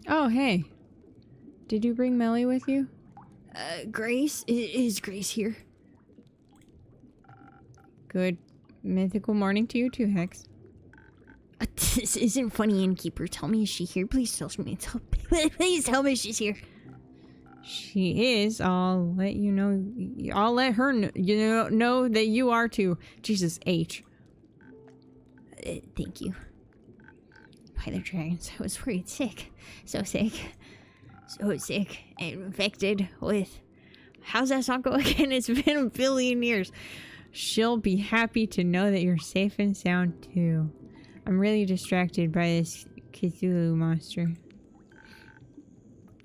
Oh, hey. Did you bring Melly with you? Grace? Is Grace here? Good mythical morning to you too, Hex. This isn't funny, Innkeeper. Tell me, is she here? Please tell me. Please tell me she's here. She is. I'll let you know. I'll let her know that you are too. Jesus H. Thank you. By the dragons, I was worried sick. So sick. So sick. And infected with... How's that song go again? It's been a billion years. She'll be happy to know that you're safe and sound too. I'm really distracted by this Cthulhu monster.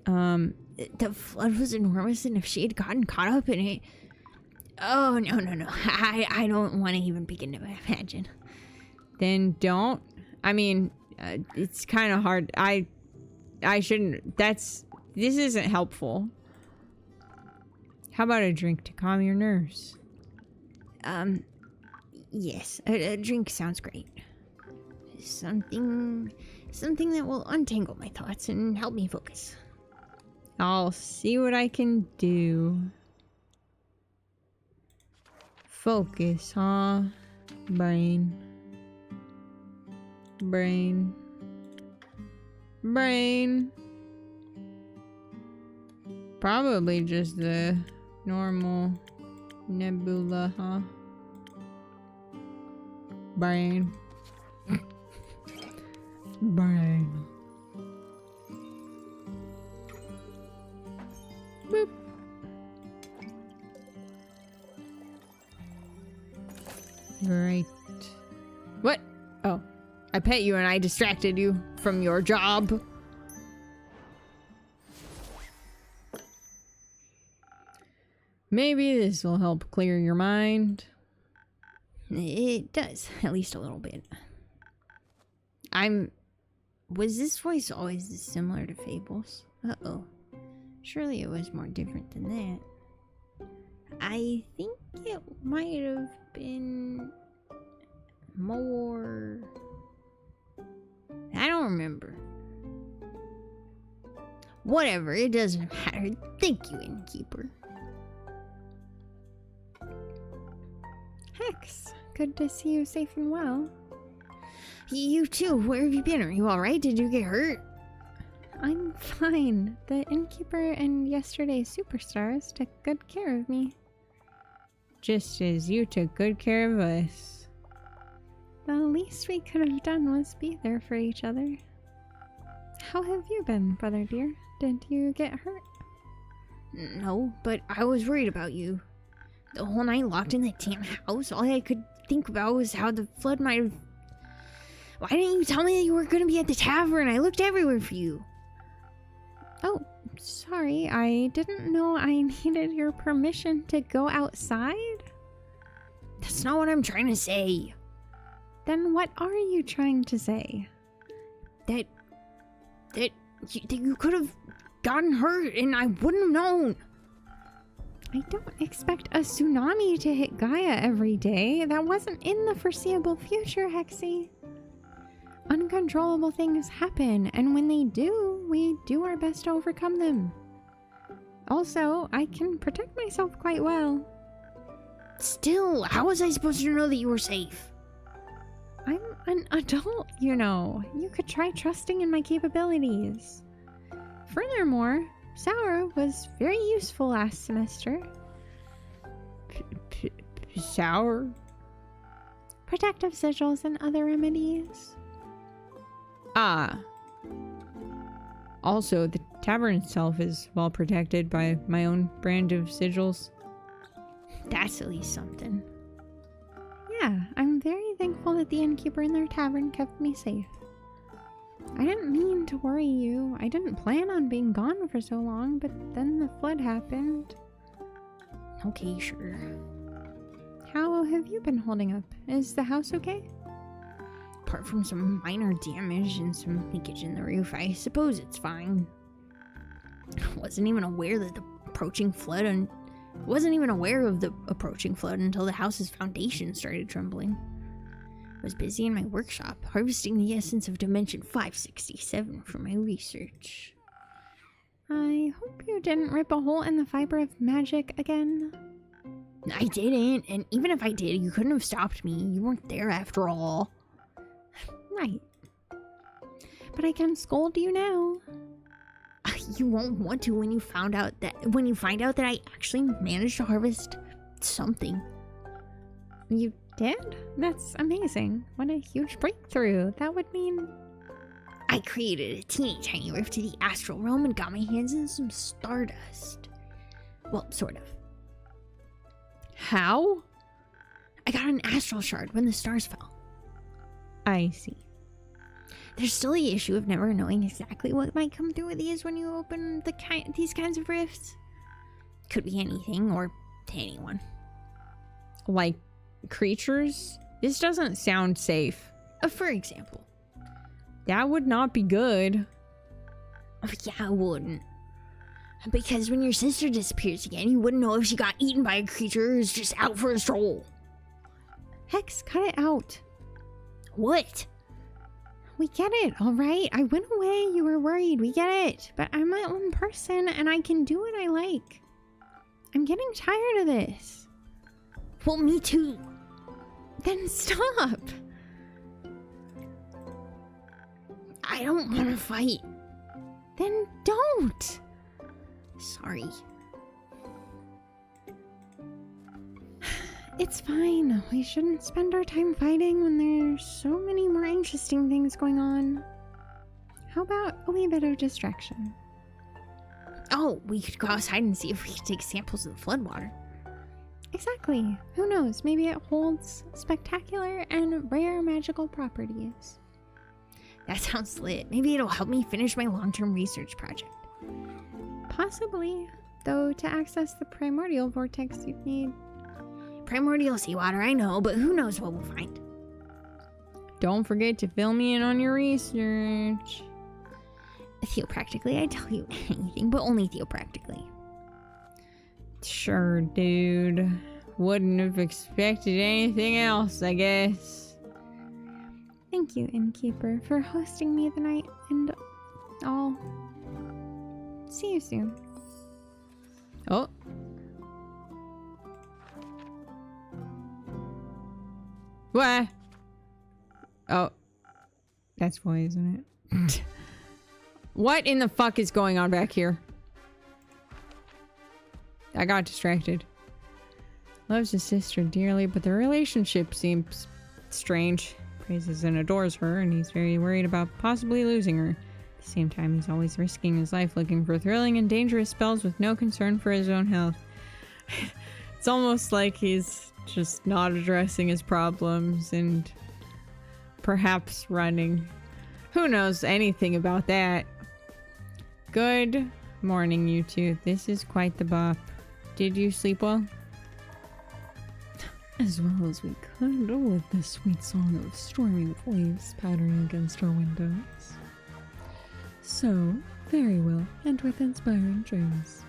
The flood was enormous, and if she had gotten caught up in it... Oh, no. I don't want to even begin to imagine. Then don't. I mean, it's kind of hard. I shouldn't... This isn't helpful. How about a drink to calm your nerves? Yes. A drink sounds great. Something that will untangle my thoughts and help me focus. I'll see what I can do. Focus, huh? Brain. Probably just the normal nebula, huh? Brain. Boop. Right. What? Oh. I pet you and I distracted you from your job. Maybe this will help clear your mind. It does, at least a little bit. Was this voice always this similar to Fable's? Uh-oh. Surely it was more different than that. I think it might have been more... I don't remember. Whatever, it doesn't matter. Thank you, Innkeeper. Hex, good to see you safe and well. You too. Where have you been? Are you alright? Did you get hurt? I'm fine. The Innkeeper and yesterday's superstars took good care of me. Just as you took good care of us. The least we could have done was be there for each other. How have you been, brother dear? Did you get hurt? No, but I was worried about you. The whole night locked in that damn house, all I could think about was how the flood might have... Why didn't you tell me that you were going to be at the tavern? I looked everywhere for you. Oh, sorry. I didn't know I needed your permission to go outside. That's not what I'm trying to say. Then what are you trying to say? That you could have gotten hurt and I wouldn't have known. I don't expect a tsunami to hit Gaia every day. That wasn't in the foreseeable future, Hexy. Uncontrollable things happen, and when they do, we do our best to overcome them. Also, I can protect myself quite well. Still, how was I supposed to know that you were safe? I'm an adult, you know. You could try trusting in my capabilities. Furthermore, Sour was very useful last semester. Sour? Protective sigils and other remedies. Ah. Also, the tavern itself is well protected by my own brand of sigils. That's at least something. Yeah, I'm very thankful that the innkeeper in their tavern kept me safe. I didn't mean to worry you. I didn't plan on being gone for so long, but then the flood happened. Okay, sure. How have you been holding up? Is the house okay? Apart from some minor damage and some leakage in the roof, I suppose it's fine. I wasn't even aware of the approaching flood until the house's foundation started trembling. was busy in my workshop, harvesting the essence of Dimension 567 for my research. I hope you didn't rip a hole in the fiber of magic again. I didn't, and even if I did, you couldn't have stopped me. You weren't there after all. Right. But I can scold you now. You won't want to when you find out that I actually managed to harvest something. You did? That's amazing. What a huge breakthrough. That would mean... I created a teeny tiny rift to the astral realm and got my hands in some stardust. Well, sort of. How? I got an astral shard when the stars fell. I see. There's still the issue of never knowing exactly what might come through with these when you open these kinds of rifts. Could be anything or to anyone. Like creatures? This doesn't sound safe. For example. That would not be good. Yeah, it wouldn't. Because when your sister disappears again, you wouldn't know if she got eaten by a creature or is just out for a stroll. Hex, cut it out. What? We get it, alright? I went away, you were worried, we get it. But I'm my own person and I can do what I like. I'm getting tired of this. Well, me too. Then stop. I don't want to fight. Then don't. Sorry. It's fine. We shouldn't spend our time fighting when there's so many more interesting things going on. How about a wee bit of distraction? Oh, we could go outside and see if we could take samples of the floodwater. Exactly. Who knows? Maybe it holds spectacular and rare magical properties. That sounds lit. Maybe it'll help me finish my long-term research project. Possibly. Though to access the primordial vortex, you'd need... Primordial seawater, I know, but who knows what we'll find. Don't forget to fill me in on your research. Theopractically, I'd tell you anything, but only theopractically. Sure, dude. Wouldn't have expected anything else, I guess. Thank you, Innkeeper, for hosting me the night, and I'll see you soon. Oh. What? Oh. That's why, isn't it? What in the fuck is going on back here? I got distracted. Loves his sister dearly, but their relationship seems strange. Praises and adores her, and he's very worried about possibly losing her. At the same time, he's always risking his life looking for thrilling and dangerous spells with no concern for his own health. It's almost like he's just not addressing his problems and perhaps running. Who knows anything about that? Good morning, you two. This is quite the bop. Did you sleep well? As well as we could, with the sweet song of stormy waves pattering against our windows. So, very well, and with inspiring dreams.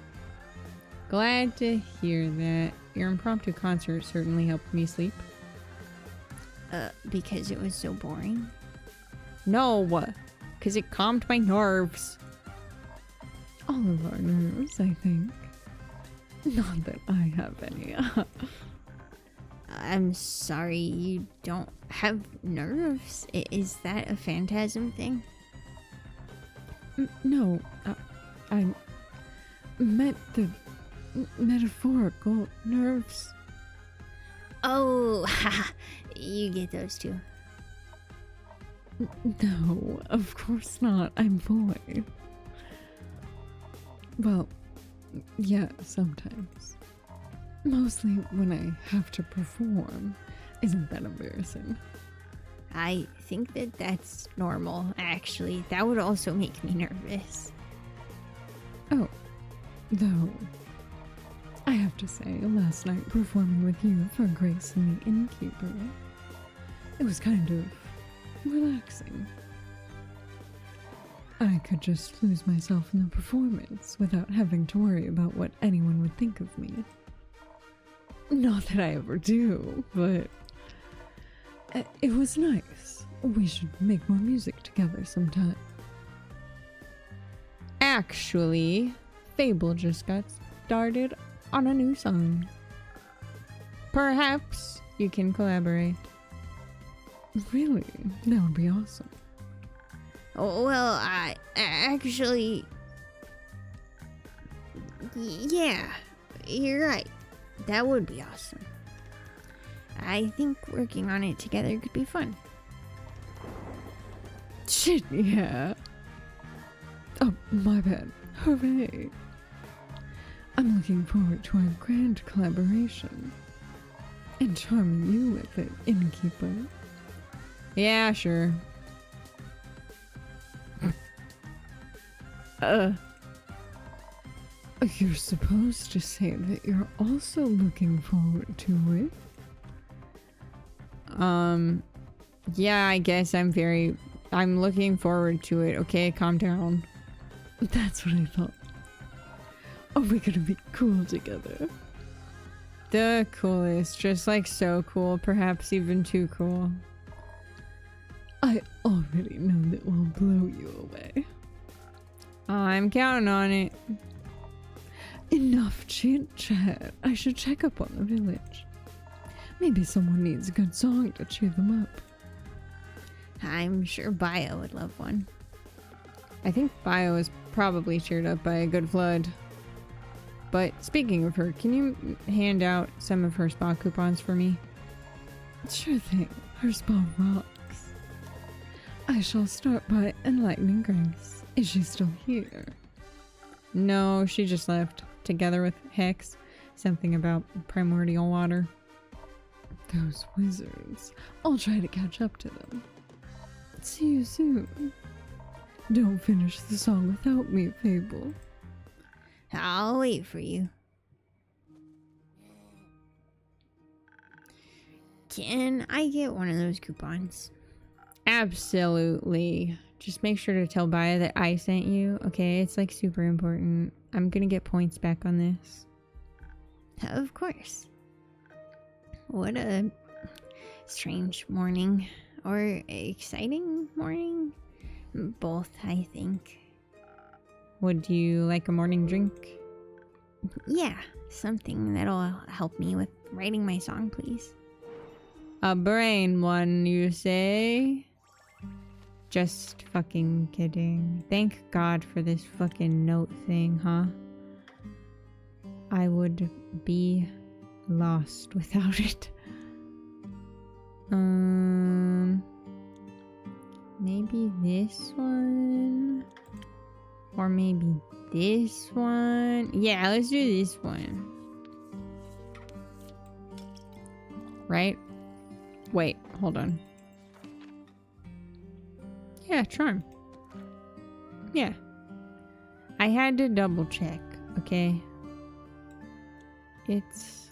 Glad to hear that. Your impromptu concert certainly helped me sleep. Because it was so boring? No, because it calmed my nerves. All of our nerves, I think. Not that I have any. I'm sorry, you don't have nerves? Is that a phantasm thing? No, I meant the metaphorical nerves. Oh, you get those too. No, of course not. I'm void. Well, yeah, sometimes. Mostly when I have to perform. Isn't that embarrassing? I think that's normal, actually. That would also make me nervous. Oh, though, I have to say, last night performing with you for Grace and the Innkeeper, it was kind of relaxing. I could just lose myself in the performance without having to worry about what anyone would think of me. Not that I ever do, but It was nice. We should make more music together sometime. Actually, Fable just got started on a new song. Perhaps you can collaborate. Really? That would be awesome. Oh, well, I actually... Yeah, you're right. That would be awesome. I think working on it together could be fun. Shit, yeah. Oh, my bad. Hooray. I'm looking forward to our grand collaboration. And charming you with it, innkeeper. Yeah, sure. You're supposed to say that you're also looking forward to it. Yeah, I guess I'm looking forward to it. Okay, calm down. That's what I thought. Are we gonna be cool together? The coolest, just like so cool, perhaps even too cool. I already know that we'll blow you away. I'm counting on it. Enough chit chat. I should check up on the village. Maybe someone needs a good song to cheer them up. I'm sure Bio would love one. I think Bio is probably cheered up by a good flood. But speaking of her, can you hand out some of her spa coupons for me? Sure thing. Her spa rocks. I shall start by enlightening Grace. Is she still here? No, she just left. Together with Hex. Something about primordial water. Those wizards. I'll try to catch up to them. See you soon. Don't finish the song without me, Fable. I'll wait for you. Can I get one of those coupons? Absolutely. Just make sure to tell Baya that I sent you, okay? It's like super important. I'm gonna get points back on this. Of course. What a strange morning. Or exciting morning? Both, I think. Would you like a morning drink? Yeah, something that'll help me with writing my song, please. A brain one, you say? Just fucking kidding. Thank God for this fucking note thing, huh? I would be lost without it. Maybe this one? Or maybe this one? Yeah, let's do this one. Right? Wait, hold on. Yeah, charm. Yeah. I had to double check, okay? It's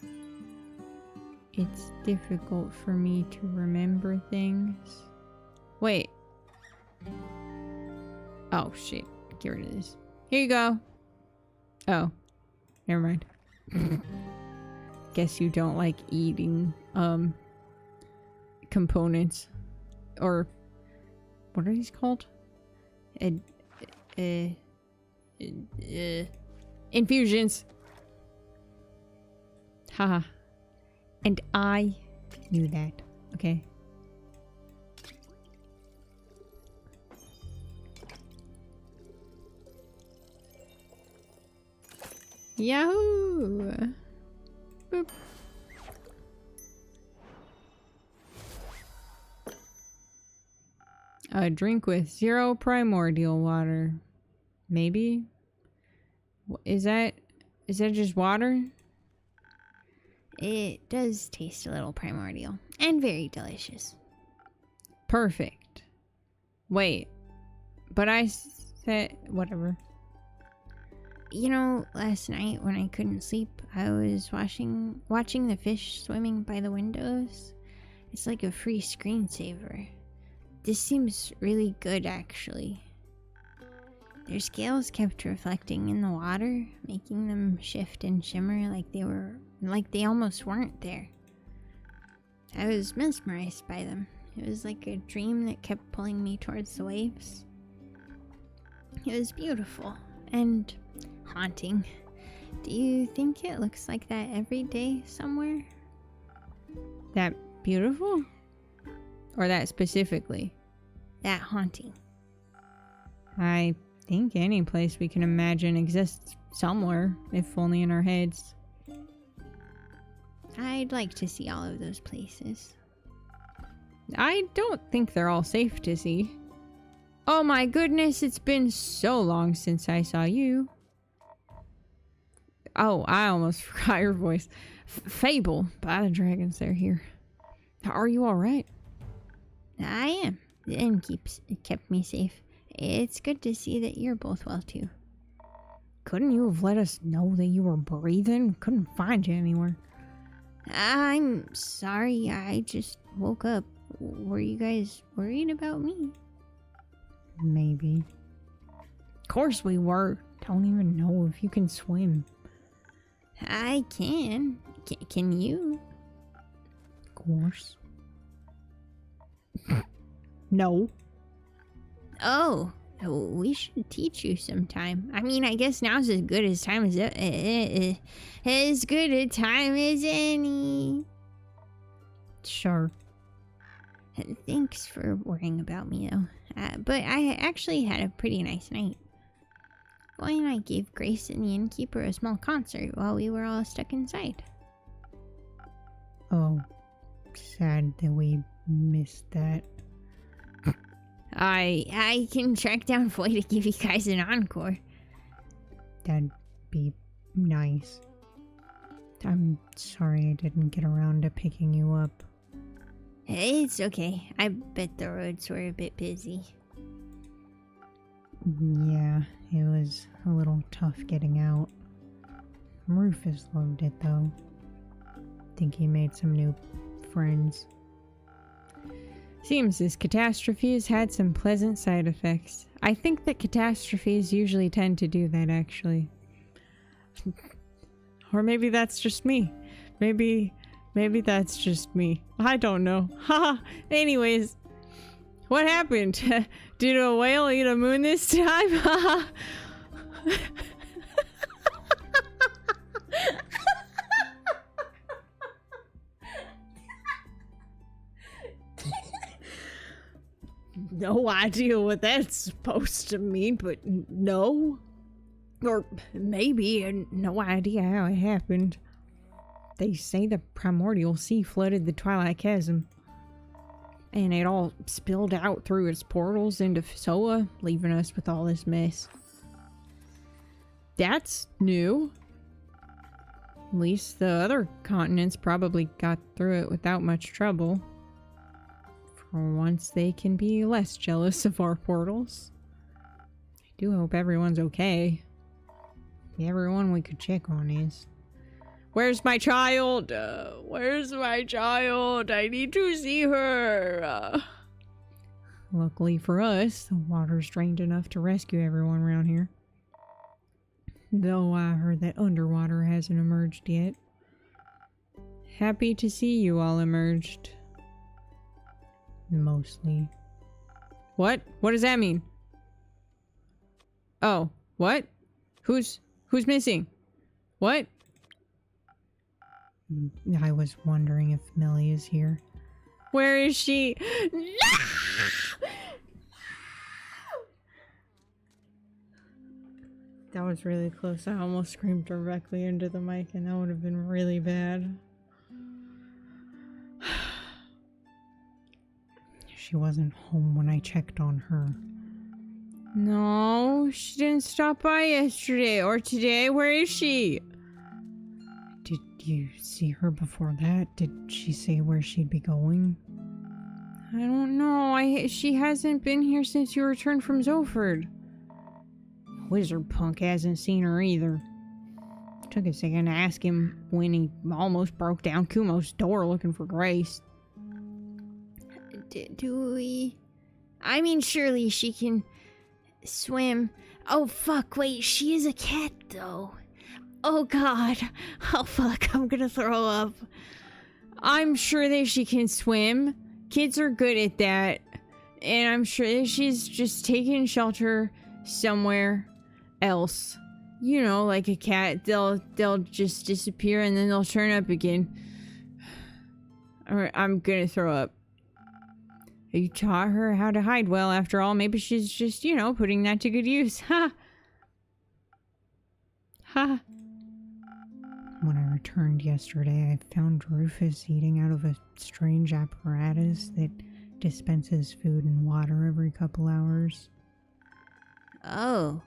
difficult for me to remember things. Wait. Oh, shit. Get rid of this. Here you go. Oh. Never mind. Guess you don't like eating, components. Or... what are these called? Infusions. Haha. And I knew that. Okay. Yahoo! Boop. A drink with 0 primordial water. Maybe? Is that just water? It does taste a little primordial and very delicious. Perfect. Wait. But I said... whatever. You know, last night when I couldn't sleep, I was watching the fish swimming by the windows. It's like a free screensaver. This seems really good, actually. Their scales kept reflecting in the water, making them shift and shimmer like they almost weren't there. I was mesmerized by them. It was like a dream that kept pulling me towards the waves. It was beautiful and haunting. Do you think it looks like that every day somewhere? That beautiful? Or that specifically? That haunting. I think any place we can imagine exists somewhere, if only in our heads. I'd like to see all of those places. I don't think they're all safe to see. Oh my goodness, it's been so long since I saw you. Oh, I almost forgot your voice. Fable, by the dragons, they're here. Are you alright? I am. The inn kept me safe. It's good to see that you're both well too. Couldn't you have let us know that you were breathing? Couldn't find you anywhere. I'm sorry, I just woke up. Were you guys worried about me? Maybe. Of course we were. Don't even know if you can swim. I can. Can you? Of course. No. Oh, we should teach you sometime. I mean, I guess now's as good a time as as good a time as any. Sure. Thanks for worrying about me, though. But I actually had a pretty nice night. Boy and I gave Grace and the innkeeper a small concert while we were all stuck inside. Oh, sad that we missed that. I can track down Foy to give you guys an encore. That'd be nice. I'm sorry I didn't get around to picking you up. It's okay. I bet the roads were a bit busy. Yeah, it was a little tough getting out. Rufus loved it though. Think he made some new friends. Seems this catastrophe has had some pleasant side effects. I think that catastrophes usually tend to do that, actually. Or maybe that's just me. Maybe that's just me. I don't know. Haha. Anyways, what happened? Did a whale eat a moon this time? Haha. No idea what that's supposed to mean, but no. Or maybe, and no idea how it happened. They say the primordial sea flooded the Twilight Chasm, and it all spilled out through its portals into Soa, leaving us with all this mess. That's new. At least the other continents probably got through it without much trouble. For once, they can be less jealous of our portals. I do hope everyone's okay. Everyone we could check on is. Where's my child? Where's my child? I need to see her. Luckily for us, the water's drained enough to rescue everyone around here. Though I heard that underwater hasn't emerged yet. Happy to see you all emerged. Mostly. What? What does that mean? Oh, what? Who's missing? What? I was wondering if Millie is here. Where is she? No! That was really close. I almost screamed directly into the mic, and that would have been really bad. She wasn't home when I checked on her. No, she didn't stop by yesterday or today. Where is she? Did you see her before that? Did she say where she'd be going? I don't know. She hasn't been here since you returned from Zoford. Wizard punk hasn't seen her either. Took a second to ask him when he almost broke down Kumo's door looking for Grace. Do we... I mean, surely she can swim. Oh, fuck, wait, she is a cat, though. Oh, God. Oh, fuck, I'm gonna throw up. I'm sure that she can swim. Kids are good at that. And I'm sure that she's just taking shelter somewhere else. You know, like a cat. They'll just disappear and then they'll turn up again. I'm gonna throw up. You taught her how to hide well, after all. Maybe she's just, you know, putting that to good use. Ha! Ha! When I returned yesterday, I found Rufus eating out of a strange apparatus that dispenses food and water every couple hours. Oh.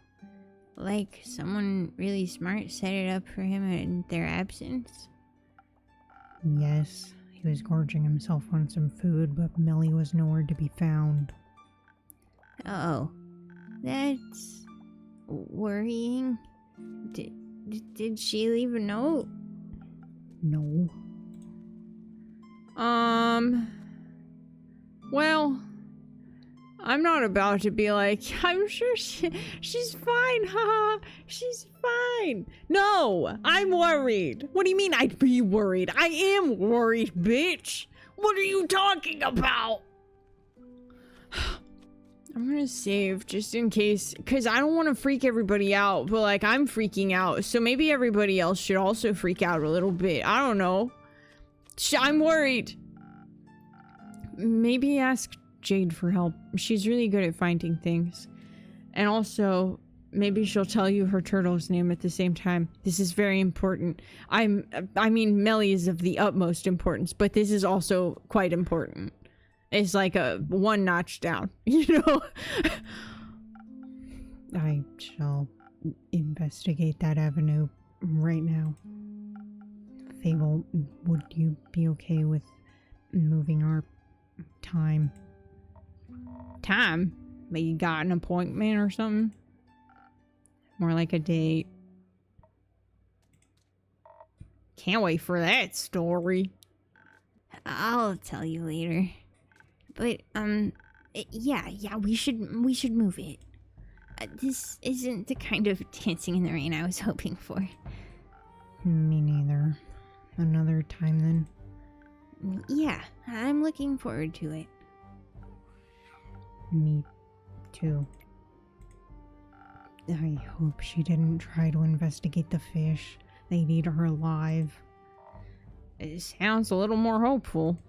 Like someone really smart set it up for him in their absence? Yes, he was gorging himself on some food, but Millie was nowhere to be found. Oh. That's worrying. Did she leave a note? No. Well, I'm not about to be like, I'm sure she's fine, haha, she's fine. No, I'm worried. What do you mean I'd be worried? I am worried, bitch. What are you talking about? I'm gonna save just in case, because I don't want to freak everybody out, but like I'm freaking out, so maybe everybody else should also freak out a little bit. I don't know. I'm worried. Maybe ask Jade for help. She's really good at finding things. And also, maybe she'll tell you her turtle's name at the same time. This is very important. I mean, Melly is of the utmost importance, but this is also quite important. It's like a one notch down, you know? I shall investigate that avenue right now. Fable, would you be okay with moving our time? Time? But you got an appointment or something? More like a date. Can't wait for that story. I'll tell you later. But, yeah, we should move it. This isn't the kind of dancing in the rain I was hoping for. Me neither. Another time then. Yeah, I'm looking forward to it. Me too. I hope she didn't try to investigate the fish. They'd eat her alive. It sounds a little more hopeful.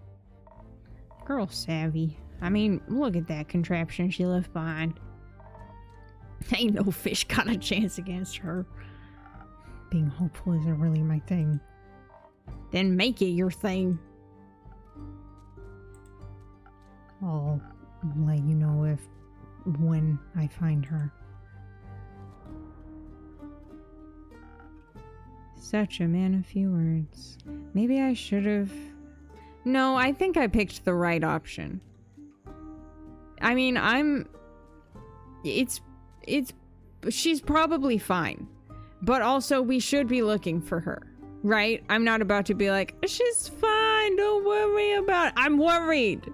Girl savvy. I mean, look at that contraption she left behind. Ain't no fish got a chance against her. Being hopeful isn't really my thing. Then make it your thing. I'll let you know when I find her. Such a man of few words. Maybe I should have... No, I think I picked the right option. I mean, she's probably fine. But also, we should be looking for her. Right? I'm not about to be like, she's fine, don't worry about it. I'm worried.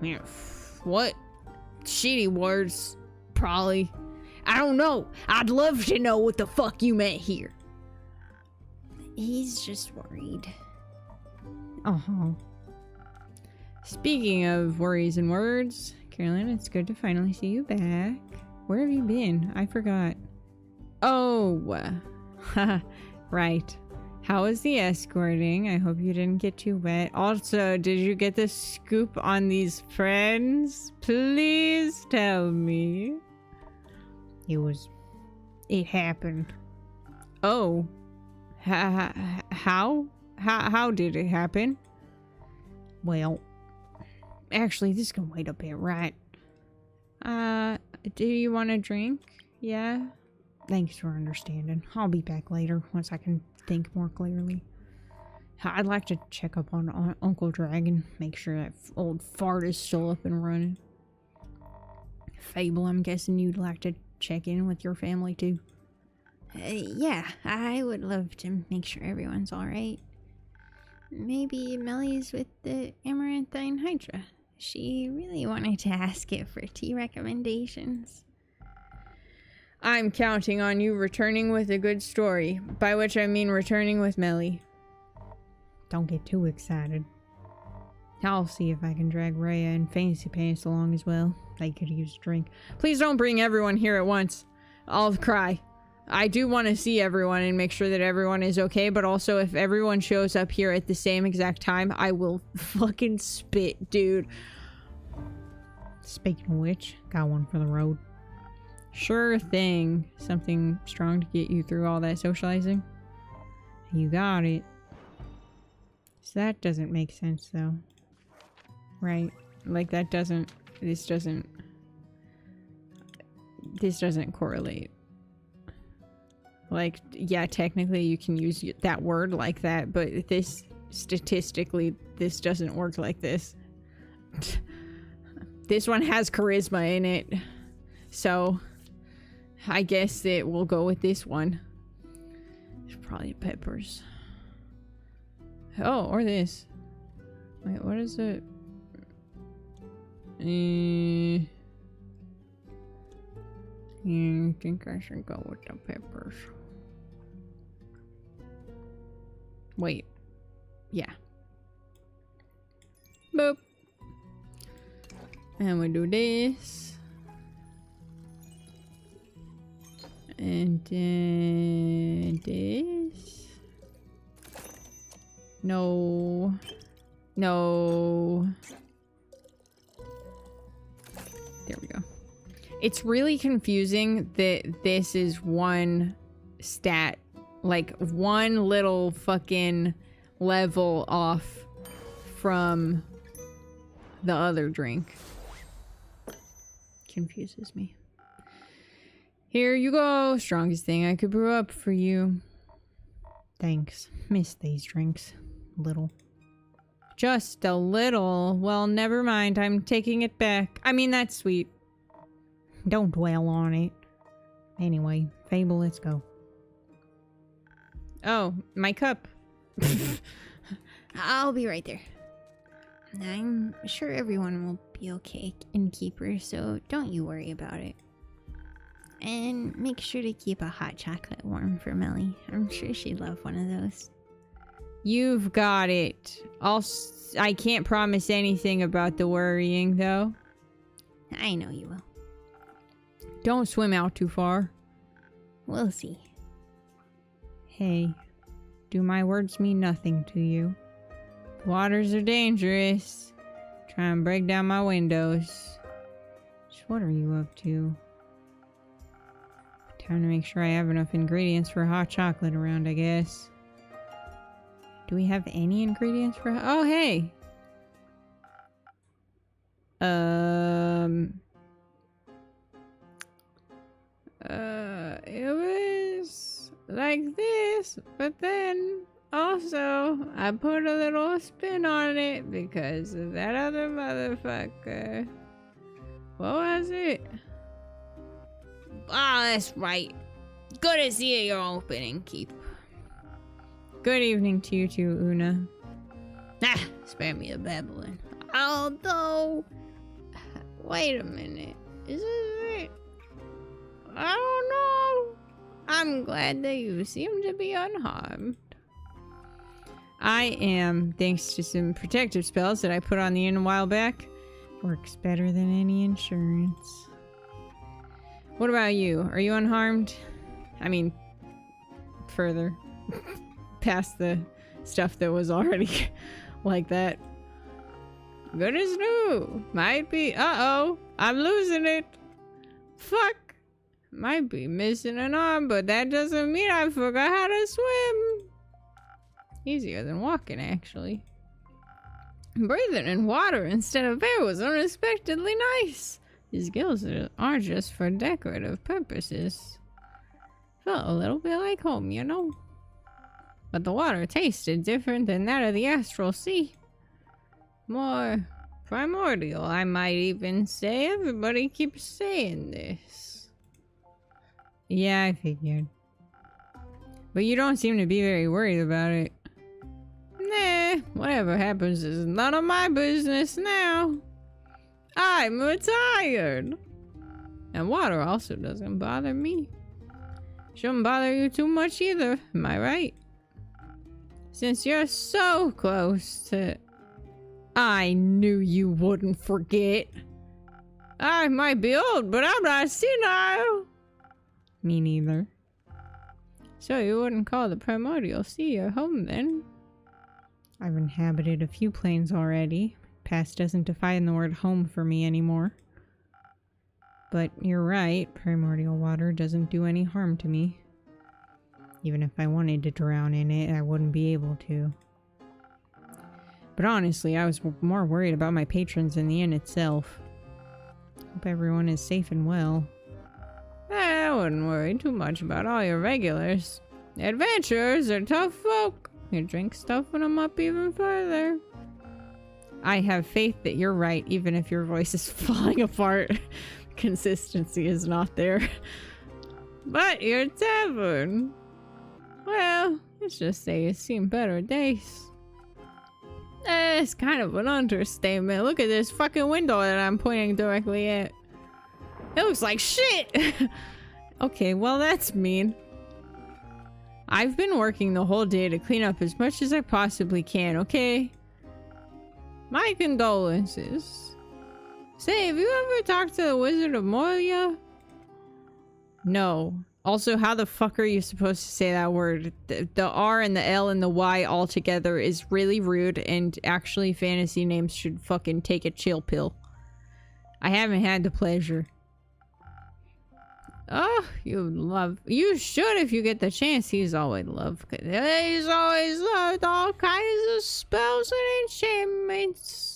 Yeah, what? Shitty words. Probably. I don't know. I'd love to know what the fuck you meant here. He's just worried. Uh-huh. Speaking of worries and words, Carolyn, it's good to finally see you back. Where have you been? I forgot. Oh, right. How was the escorting? I hope you didn't get too wet. Also, did you get the scoop on these friends? Please tell me. It happened. Oh. How? How did it happen? Well, actually, this can wait a bit, right? Do you want a drink? Yeah? thanks for understanding. I'll be back later once I can think more clearly. I'd like to check up on Uncle Dragon, make sure that old fart is still up and running. Fable, I'm guessing you'd like to check in with your family too? Yeah, I would love to make sure everyone's alright. Maybe Melly's with the Amaranthine Hydra. She really wanted to ask it for tea recommendations. I'm counting on you returning with a good story, by which I mean returning with Melly. Don't get too excited. I'll see if I can drag Rhea and Fancy Pants along as well. They could use a drink. Please don't bring everyone here at once. I'll cry. I do want to see everyone and make sure that everyone is okay, but also if everyone shows up here at the same exact time, I will fucking spit, dude. Speaking of which, got one for the road. Sure thing. Something strong to get you through all that socializing. You got it. So that doesn't make sense, though. Right. Like, that doesn't... This doesn't correlate. Like, yeah, technically you can use that word like that, but this... Statistically, this doesn't work like this. This one has charisma in it. So... I guess that we'll go with this one. It's probably peppers. Oh, or this. Wait, what is it? I think I should go with the peppers. Wait. Yeah. Boop. And we do this. And then this. No. No. There we go. It's really confusing that this is one stat. Like, one little fucking level off from the other drink. Confuses me. Here you go. Strongest thing I could brew up for you. Thanks. Miss these drinks. Little. Just a little. Well, never mind. I'm taking it back. I mean, that's sweet. Don't dwell on it. Anyway, Fable, let's go. Oh, my cup. I'll be right there. I'm sure everyone will be okay, innkeeper, so don't you worry about it. And make sure to keep a hot chocolate warm for Melly. I'm sure she'd love one of those. You've got it. I can't promise anything about the worrying, though. I know you will. Don't swim out too far. We'll see. Hey, do my words mean nothing to you? The waters are dangerous. Try and break down my windows. So what are you up to? Time to make sure I have enough ingredients for hot chocolate around, I guess. Do we have any ingredients for... Oh, hey! It was like this, but then also I put a little spin on it because of that other motherfucker. What was it? Ah, that's right. Good to see you open and keep. Good evening to you too, Una. Ah, spare me the babbling. Although, wait a minute. Is this it? I don't know. I'm glad that you seem to be unharmed. I am, thanks to some protective spells that I put on the inn a while back. Works better than any insurance. What about you? Are you unharmed? I mean, further past the stuff that was already like that. Good as new. Might be. Uh-oh. I'm losing it. Fuck. Might be missing an arm, but that doesn't mean I forgot how to swim. Easier than walking, actually. Breathing in water instead of air was unexpectedly nice. These gills are just for decorative purposes. Felt a little bit like home, you know? But the water tasted different than that of the astral sea. More primordial, I might even say. Everybody keeps saying this. Yeah, I figured. But you don't seem to be very worried about it. Nah, whatever happens is none of my business now. I'm retired. And water also doesn't bother me. Shouldn't bother you too much either, am I right? Since you're so close to... I knew you wouldn't forget. I might be old, but I'm not senile. Me neither. So you wouldn't call the Primordial Sea your home then? I've inhabited a few planes already. Past doesn't define the word home for me anymore. But you're right, primordial water doesn't do any harm to me. Even if I wanted to drown in it, I wouldn't be able to. But honestly, I was more worried about my patrons than the inn itself. Hope everyone is safe and well. I wouldn't worry too much about all your regulars. Adventurers are tough folk. You drink stuffing them up even further. I have faith that you're right, even if your voice is falling apart. Consistency is not there. But your tavern... Well, let's just say you've seen better days. It's kind of an understatement. Look at this fucking window that I'm pointing directly at. It looks like shit! Okay, well that's mean. I've been working the whole day to clean up as much as I possibly can, okay? My condolences. Say, have you ever talked to the Wizard of Moria? No. Also, how the fuck are you supposed to say that word? The R and the L and the Y all together is really rude, and actually fantasy names should fucking take a chill pill. I haven't had the pleasure. Oh, you should if you get the chance. He's always loved all kinds of spells and enchantments.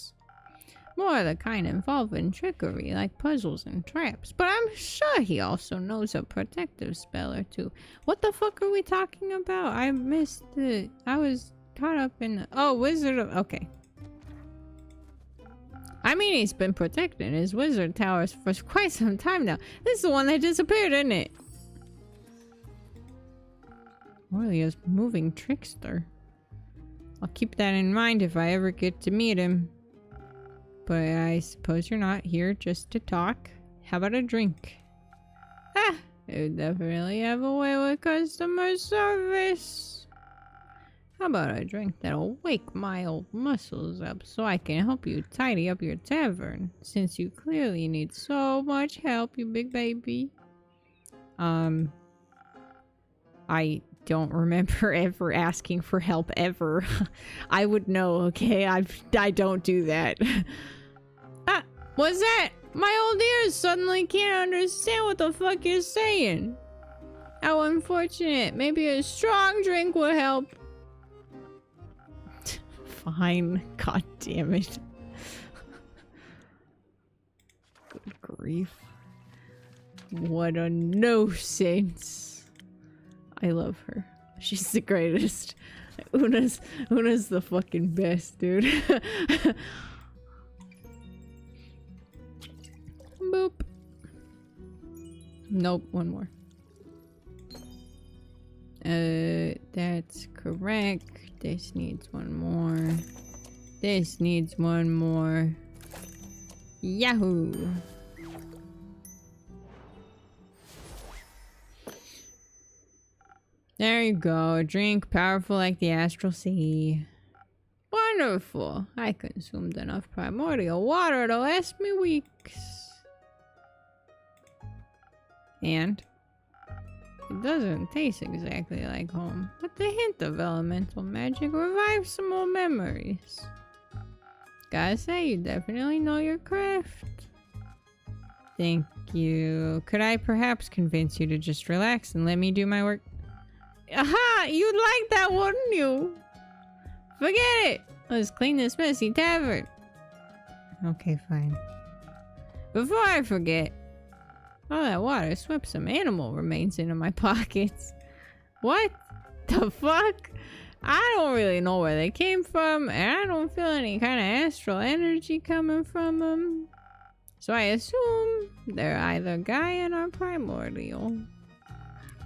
More the kind involving trickery, like puzzles and traps. But I'm sure he also knows a protective spell or two. What the fuck are we talking about? I missed it. I was caught up in the... Oh, Wizard of... Okay. I mean, he's been protecting his wizard towers for quite some time now. This is the one that disappeared, isn't it? Morlia's moving trickster. I'll keep that in mind if I ever get to meet him. But I suppose you're not here just to talk. How about a drink? Ah, you definitely have a way with customer service. How about a drink that'll wake my old muscles up so I can help you tidy up your tavern, since you clearly need so much help, you big baby. I don't remember ever asking for help ever. I would know, okay? I don't do that. Ah, what's that? My old ears suddenly can't understand what the fuck you're saying. How unfortunate. Maybe a strong drink would help. Fine. God damn it. Good grief. What a no-sense. I love her. She's the greatest. Una's the fucking best, dude. Boop. Nope, one more. That's correct. This needs one more. This needs one more. Yahoo! There you go. A drink powerful like the astral sea. Wonderful. I consumed enough primordial water to last me weeks. And it doesn't taste exactly like home, but the hint of elemental magic revives some old memories. Gotta say, you definitely know your craft. Thank you. Could I perhaps convince you to just relax and let me do my work? Aha! You'd like that, wouldn't you? Forget it! Let's clean this messy tavern. Okay, fine. Before I forget, all that water swept some animal remains into my pockets. What the fuck? I don't really know where they came from, and I don't feel any kind of astral energy coming from them. So I assume they're either Gaian or primordial.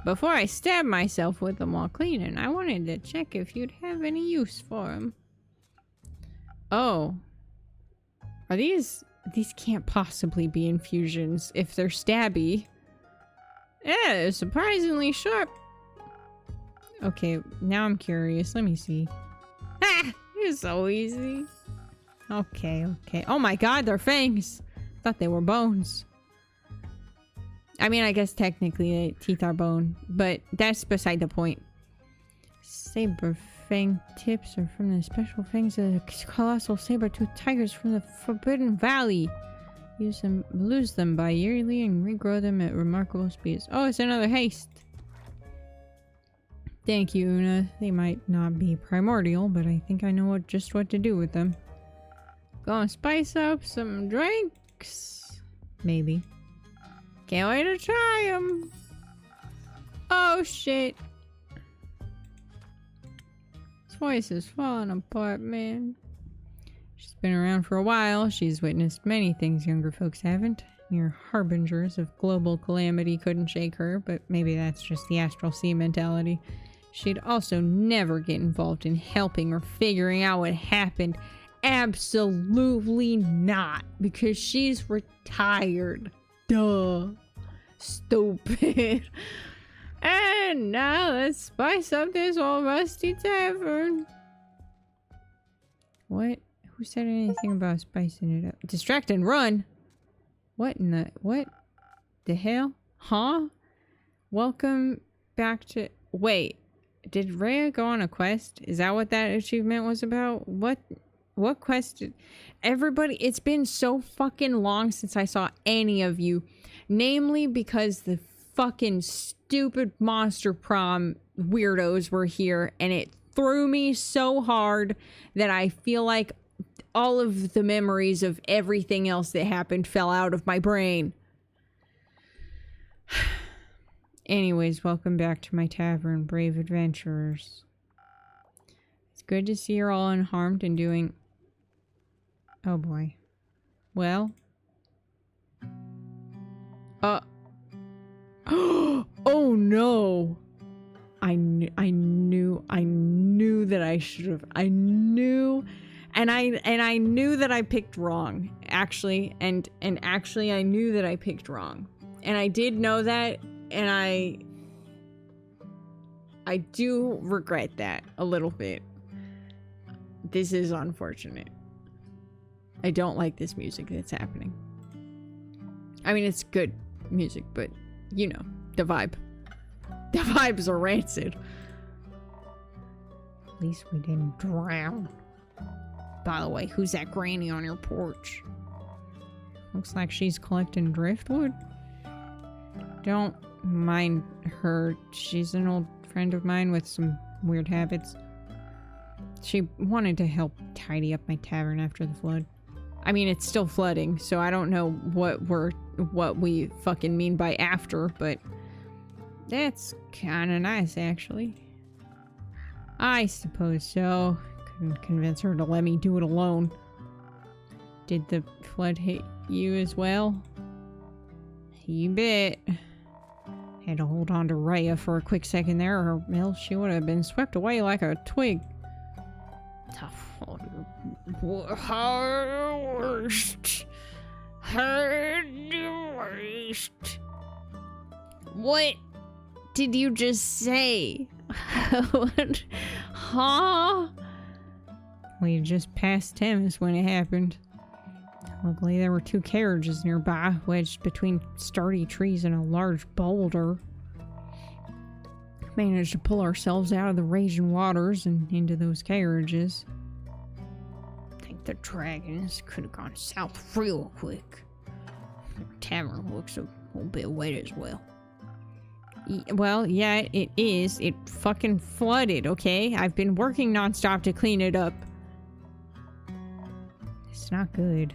Before I stab myself with them while cleaning, I wanted to check if you'd have any use for them. Oh. Are these... These can't possibly be infusions if they're stabby. Yeah, they're surprisingly sharp. Okay, now I'm curious. Let me see. Ha! It's so easy. Okay, okay. Oh my god, they're fangs. Thought they were bones. I mean, I guess technically teeth are bone, but that's beside the point. Saber fang tips are from the special fangs of the colossal saber-toothed tigers from the Forbidden Valley. Lose them by yearly and regrow them at remarkable speeds. Oh, it's another haste. Thank you, Una. They might not be primordial, but I think I know just what to do with them. Gonna spice up some drinks. Maybe. Can't wait to try them. Oh, shit. This voice is falling apart, man. She's been around for a while. She's witnessed many things younger folks haven't. Mere harbingers of global calamity couldn't shake her, but maybe that's just the Astral Sea mentality. She'd also never get involved in helping or figuring out what happened. Absolutely not. Because she's retired. Duh. Stupid. And now let's spice up this old rusty tavern. What? Who said anything about spicing it up? Distract and run? What in the... What the hell? Huh? Welcome back to... Wait. Did Rhea go on a quest? Is that what that achievement was about? What quest did... Everybody... It's been so fucking long since I saw any of you. Namely because the fucking stupid Monster Prom weirdos were here. And it threw me so hard that I feel like all of the memories of everything else that happened fell out of my brain. Anyways, welcome back to my tavern, brave adventurers. It's good to see you're all unharmed and doing... Oh boy. Well. Oh no! I knew that I should have. I knew... And I knew that I picked wrong, actually, and actually I knew that I picked wrong. And I did know that, and I do regret that a little bit. This is unfortunate. I don't like this music that's happening. I mean, it's good music, but, you know, the vibe. The vibes are rancid. At least we didn't drown. By the way, who's that granny on your porch? Looks like she's collecting driftwood. Don't mind her. She's an old friend of mine with some weird habits. She wanted to help tidy up my tavern after the flood. I mean, it's still flooding, so I don't know what we fucking mean by after, but that's kind of nice, actually. I suppose so. Couldn't convince her to let me do it alone. Did the flood hit you as well? You bet. Had to hold on to Rhea for a quick second there, or else she would have been swept away like a twig. What did you just say? What? Huh? We just passed Thames when it happened. Luckily, there were 2 carriages nearby, wedged between sturdy trees and a large boulder. Managed to pull ourselves out of the raging waters and into those carriages. Think the dragons could have gone south real quick. The tavern looks a little bit wet as well. Well, yeah, it is. It fucking flooded, okay? I've been working nonstop to clean it up. It's not good.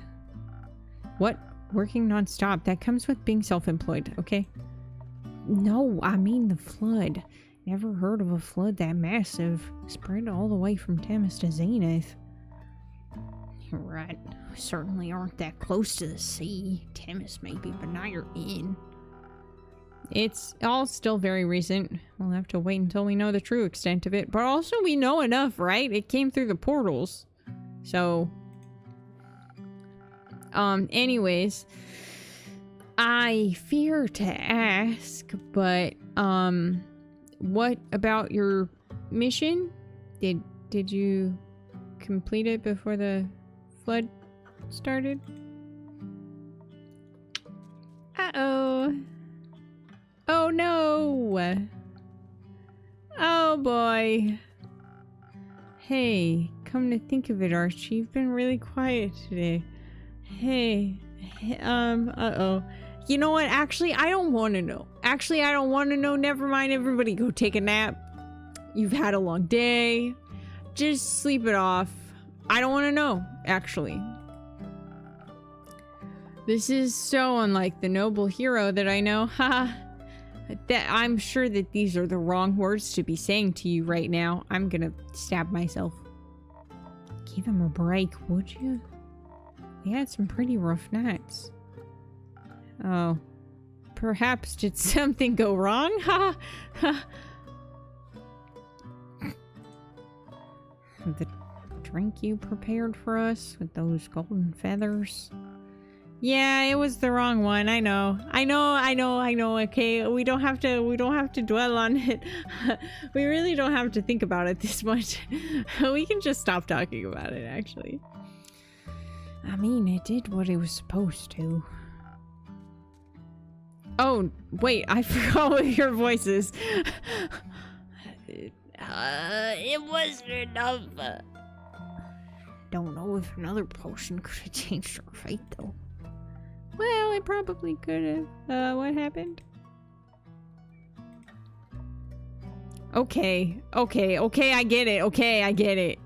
What? Working nonstop? That comes with being self-employed, okay? No, I mean the flood. Never heard of a flood that massive. Spread all the way from Thames to Zenith. You're right. We certainly aren't that close to the sea. Thames maybe, but now you're in. It's all still very recent. We'll have to wait until we know the true extent of it. But also we know enough, right? It came through the portals. So... anyways, I fear to ask, but, what about your mission? Did you complete it before the flood started? Uh-oh. Oh no! Oh boy. Hey, come to think of it, Archie, you've been really quiet today. Hey, uh-oh. You know what? Actually, I don't want to know. Actually, I don't want to know. Never mind. Everybody go take a nap. You've had a long day. Just sleep it off. I don't want to know, actually. This is so unlike the noble hero that I know. Haha. That I'm sure that these are the wrong words to be saying to you right now. I'm gonna stab myself. Give him a break, would you? We had some pretty rough nights. Oh. Perhaps did something go wrong? Ha ha. The drink you prepared for us with those golden feathers. Yeah, it was the wrong one. I know. Okay, we don't have to dwell on it. We really don't have to think about it this much. We can just stop talking about it, actually. I mean, it did what it was supposed to. Oh, wait, I forgot what your voice is. It wasn't enough. Don't know if another potion could have changed our fate, though. Well, it probably could have. What happened? Okay, I get it.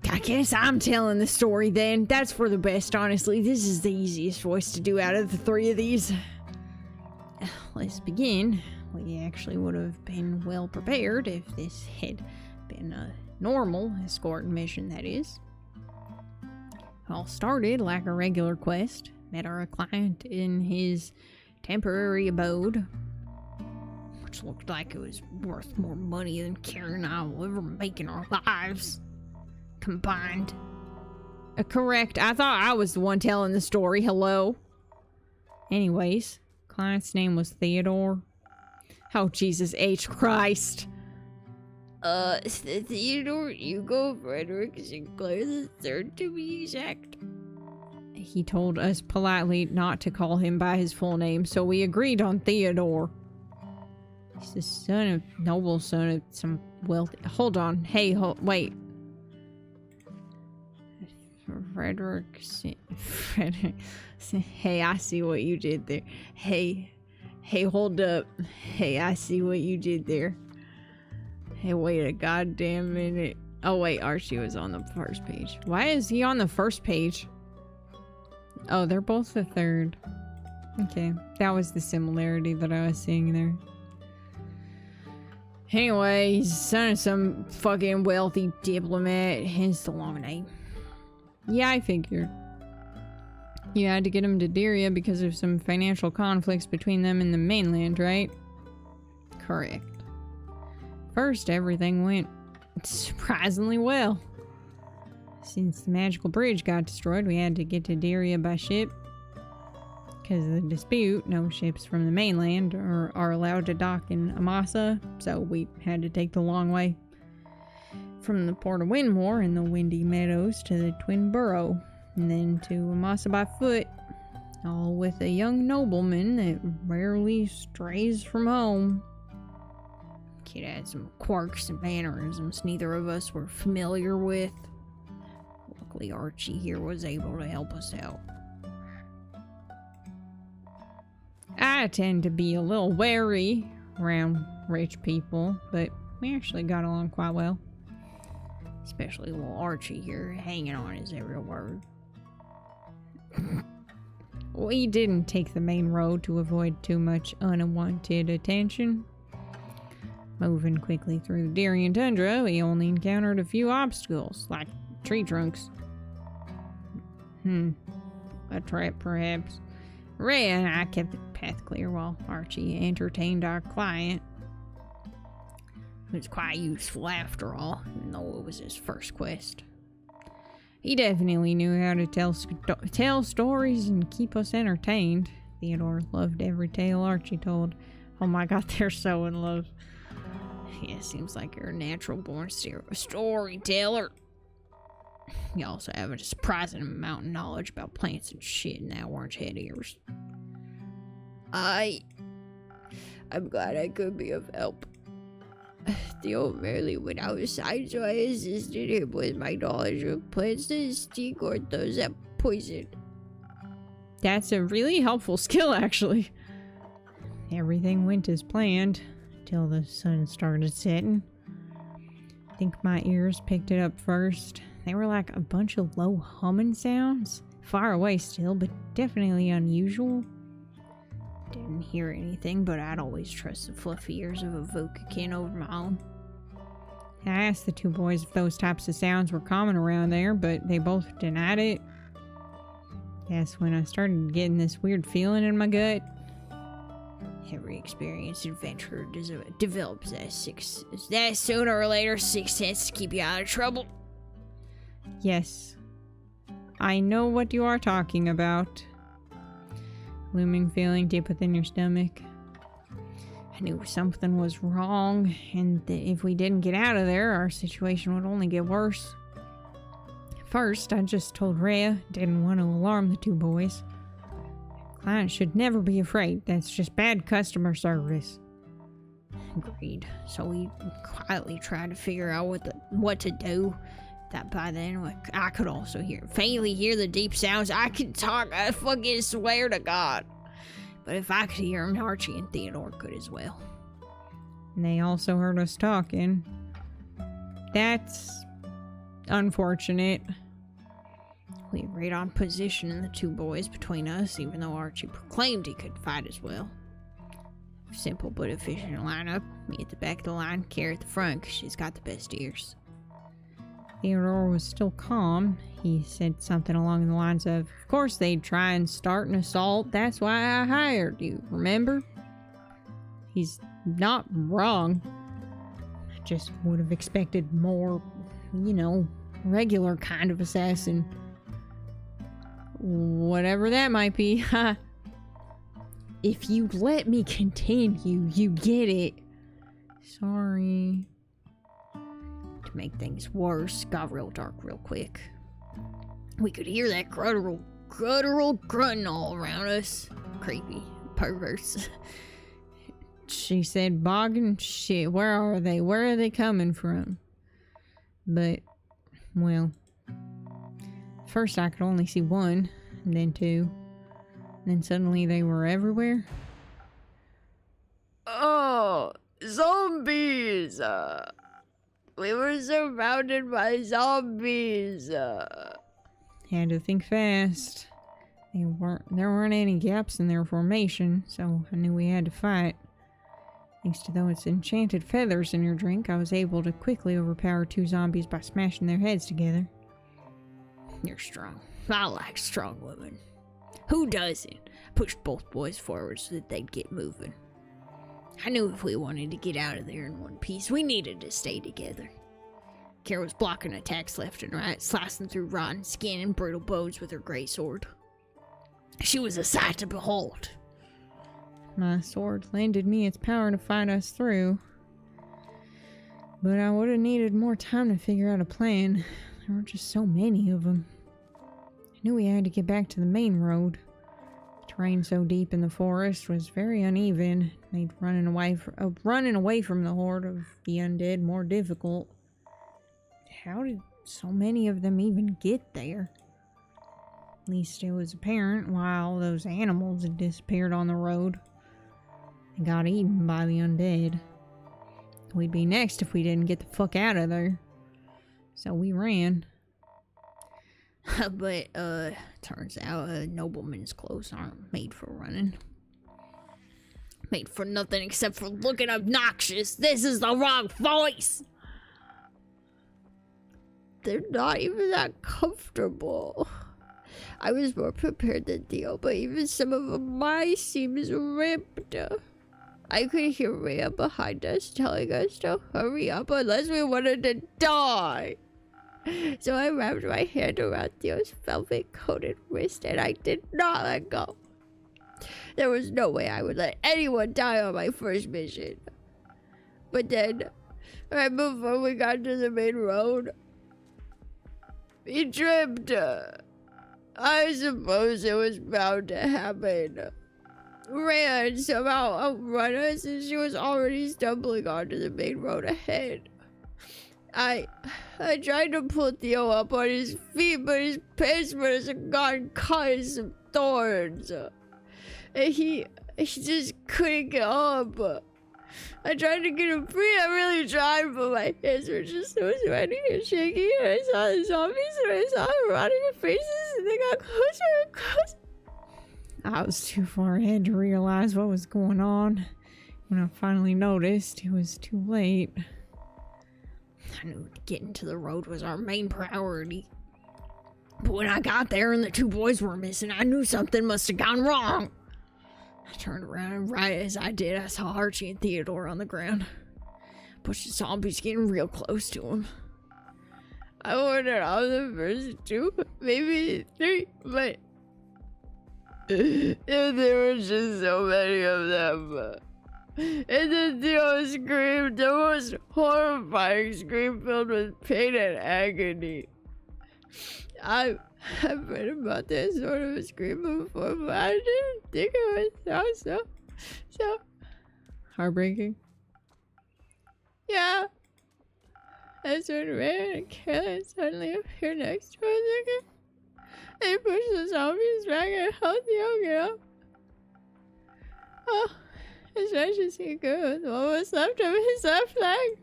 I guess I'm telling the story then. That's for the best, honestly. This is the easiest voice to do out of the three of these. Let's begin. We actually would have been well prepared if this had been a normal escort mission, that is. All started like a regular quest. Met our client in his temporary abode, which looked like it was worth more money than Karen and I will ever make in our lives combined. Correct. I thought I was the one telling the story. Hello. Anyways, client's name was Theodore. Oh, Jesus H. Christ. Theodore Hugo Frederick Sinclair the Third, to be exact. He told us politely not to call him by his full name, so we agreed on Theodore. He's the noble son of some wealthy... Hold on. Hey, wait. Frederick... Hey, I see what you did there. Hey, hold up. Hey, I see what you did there. Hey, wait a goddamn minute. Oh, wait, Archie was on the first page. Why is he on the first page? Oh, they're both the third. Okay, that was the similarity that I was seeing there. Anyway, he's the son of some fucking wealthy diplomat. Hence the long name. Yeah, I figured. You had to get him to Dyria because of some financial conflicts between them and the mainland, right? Correct. First, everything went surprisingly well. Since the magical bridge got destroyed, we had to get to Dyria by ship. Because of the dispute, no ships from the mainland are allowed to dock in Amasa, so we had to take the long way. From the port of Windmore in the Windy Meadows to the Twin Burrow, and then to Amasa by foot, all with a young nobleman that rarely strays from home. Kid had some quirks and mannerisms neither of us were familiar with. Luckily, Archie here was able to help us out. I tend to be a little wary around rich people, but we actually got along quite well. Especially little Archie here, hanging on his every word. We didn't take the main road to avoid too much unwanted attention. Moving quickly through the Dyrian tundra, we only encountered a few obstacles, like tree trunks. A trap, perhaps. Ray and I kept the path clear while Archie entertained our client. It was quite useful after all, even though it was his first quest. He definitely knew how to tell stories and keep us entertained. Theodore loved every tale Archie told. Oh my god, they're so in love. Yeah, seems like you're a natural born storyteller. You also have a surprising amount of knowledge about plants and shit in that orange head of yours. I'm glad I could be of help. Theo merely went outside, so I assisted him with my knowledge of plants that sting or those that poison. That's a really helpful skill, actually. Everything went as planned until the sun started setting. I think my ears picked it up first. They were like a bunch of low humming sounds. Far away still, but definitely unusual. Didn't hear anything, but I'd always trust the fluffy ears of a Vokakin over my own. I asked the two boys if those types of sounds were common around there, but they both denied it. That's when I started getting this weird feeling in my gut. Every experienced adventurer develops that sooner or later sixth sense to keep you out of trouble. Yes. I know what you are talking about. Looming feeling deep within your stomach. I knew something was wrong, and that if we didn't get out of there, our situation would only get worse. First, I just told Rhea, didn't want to alarm the two boys. Clients should never be afraid. That's just bad customer service. Agreed. So we quietly tried to figure out what to do. That by then, I could also faintly hear the deep sounds. I could talk, I fucking swear to God. But if I could hear them, Archie and Theodore could as well. And they also heard us talking. That's unfortunate. We agreed on positioning the two boys between us, even though Archie proclaimed he could fight as well. Simple but efficient lineup. Me at the back of the line, Kara at the front, because she's got the best ears. Theodore was still calm. He said something along the lines of course they'd try and start an assault. That's why I hired you, remember? He's not wrong. I just would have expected more, regular kind of assassin. Whatever that might be. If you let me continue, you get it. Sorry. To make things worse, got real dark real quick. We could hear that guttural grunting all around us. Creepy. Perverse. She said, boggin' shit, where are they? Where are they coming from? But, well, first I could only see one, and then two, and then suddenly they were everywhere. Oh, zombies! We were surrounded by zombies. Had to think fast. There weren't any gaps in their formation, so I knew we had to fight. Thanks to those enchanted feathers in your drink, I was able to quickly overpower two zombies by smashing their heads together. You're strong. I like strong women. Who doesn't? Pushed both boys forward so that they'd get moving. I knew if we wanted to get out of there in one piece, we needed to stay together. Kara was blocking attacks left and right, slicing through rotten skin and brittle bones with her great sword. She was a sight to behold. My sword lended me its power to fight us through. But I would have needed more time to figure out a plan. There were just so many of them. I knew we had to get back to the main road. The terrain so deep in the forest was very uneven, made running away from the horde of the undead more difficult. How did so many of them even get there? At least it was apparent while those animals had disappeared on the road and got eaten by the undead. We'd be next if we didn't get the fuck out of there. So we ran. But, turns out a nobleman's clothes aren't made for running. Made for nothing except for looking obnoxious. This is the wrong voice! They're not even that comfortable. I was more prepared than Theo, but even some of them might seem ripped. I could hear Rhea behind us telling us to hurry up unless we wanted to die. So I wrapped my hand around Theo's velvet-coated wrist and I did not let go. There was no way I would let anyone die on my first mission. But then, right before we got to the main road, He tripped. I suppose it was bound to happen. Ran somehow outrun us and she was already stumbling onto the main road ahead. I tried to pull Theo up on his feet, but his pants must have gotten caught in some thorns. And he just couldn't get up. I tried to get him free, I really tried, but my hands were just so sweaty and shaky, and I saw the zombies and I saw them rotting in faces, and they got closer and closer. I was too far ahead to realize what was going on. When I finally noticed, it was too late. I knew getting to the road was our main priority. But when I got there and the two boys were missing, I knew something must have gone wrong. I turned around and right as I did, I saw Archie and Theodore on the ground. But the zombies getting real close to him. I wondered how the first two, maybe three, but there were just so many of them. And then Theo screamed the most horrifying scream filled with pain and agony. I've read about that sort of a scream before, but I didn't think it was so Heartbreaking? yeah. That's when Ray and Kayla suddenly appeared next to us again. They pushed the zombies back and helped Theo get up. Oh, as much as he could, what was left of his left leg.